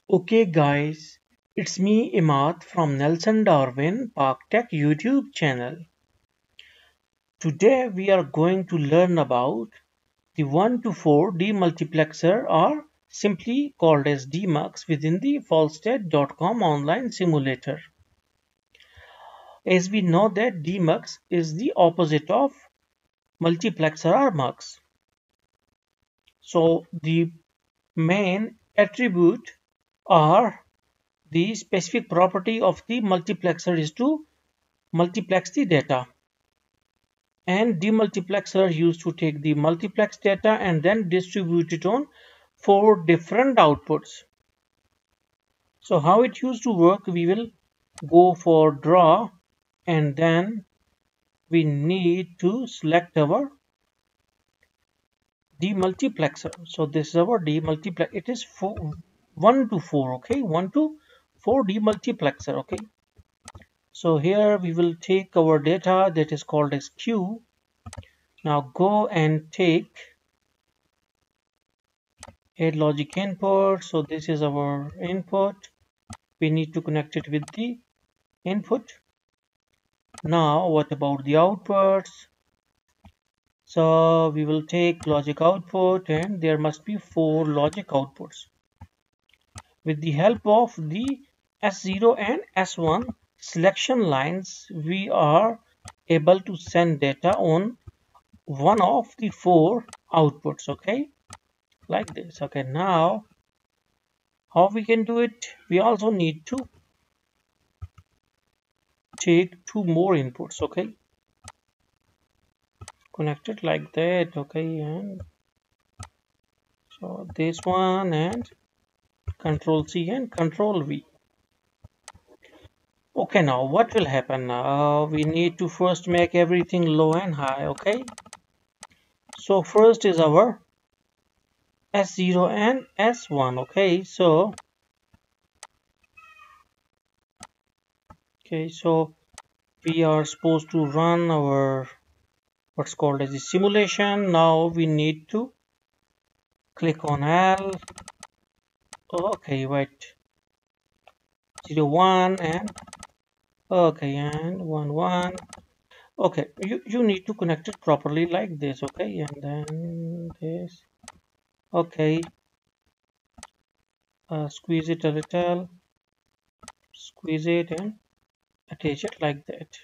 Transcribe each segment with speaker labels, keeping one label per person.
Speaker 1: Okay guys, it's me Imad from Nelson Darwin Park Tech YouTube channel. Today we are going to learn about the 1 to 4 demultiplexer, or simply called as DMUX, within the Falstad.com online simulator. As we know that DMUX is the opposite of multiplexer or MUX. So the main attribute or the specific property of the multiplexer is to multiplex the data, and demultiplexer used to take the multiplex data and then distribute it on 4 different outputs. So how it used to work, we will go for draw, and then we need to select our demultiplexer. So this is our demultiplexer. It is 1 to 4, okay, 1 to 4 demultiplexer, okay. So here we will take our data that is called as Q. Now go and take add logic input. So this is our input. We need to connect it with the input. Now what about the outputs? So we will take logic output, and there must be 4 logic outputs. With the help of the S0 and S1 selection lines, we are able to send data on one of the 4 outputs, okay, like this. Okay, now how we can do it? We also need to take 2 more inputs, okay, connect it like that, okay, and so this one, and control C and control V. Okay, now what will happen? Now we need to first make everything low and high, okay. So first is our S0 and S1, okay. So we are supposed to run our what's called as the simulation. Now we need to click on L. Okay, wait, 0 1 and okay, and 1 1. Okay, you need to connect it properly like this, okay, and then this. Okay, squeeze it a little, squeeze it and attach it like that.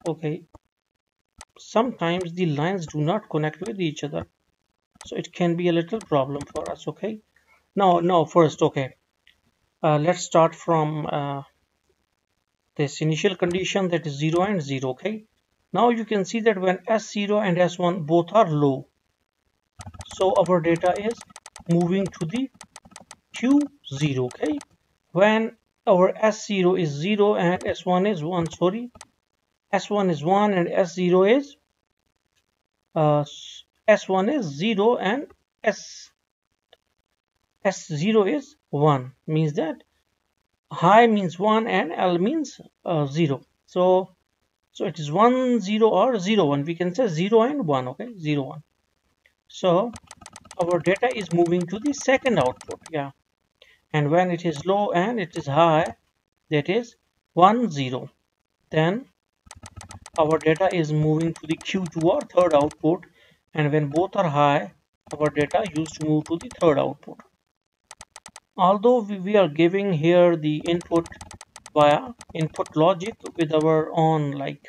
Speaker 1: Okay, sometimes the lines do not connect with each other, so it can be a little problem for us, okay. Now first, okay, let's start from this initial condition, that is 0 and 0, okay. Now you can see that when S0 and S1 both are low, so our data is moving to the Q0, okay. When our S0 is 0 and S1 is 1, sorry, S1 is 1 and S0 is S1 is 0 and S0 is 1, means that high means 1 and L means 0. So it is 1 0 or 0 1. We can say 0 and 1, okay, 0 1. So our data is moving to the second output, yeah. And when it is low and it is high, that is 1 0. Then our data is moving to the Q2 or third output, and when both are high, our data used to move to the third output. Although we are giving here the input via input logic with our own, like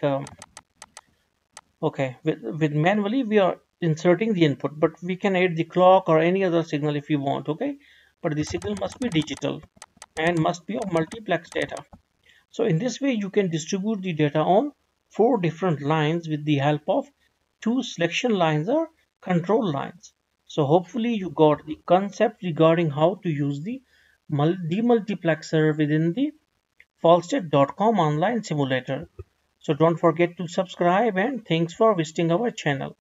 Speaker 1: okay, with manually we are inserting the input, but we can add the clock or any other signal if you want, okay, but the signal must be digital and must be of multiplex data. So in this way you can distribute the data on 4 different lines with the help of 2 selection lines or control lines. So hopefully you got the concept regarding how to use the demultiplexer within the Falstad.com online simulator. So don't forget to subscribe, and thanks for visiting our channel.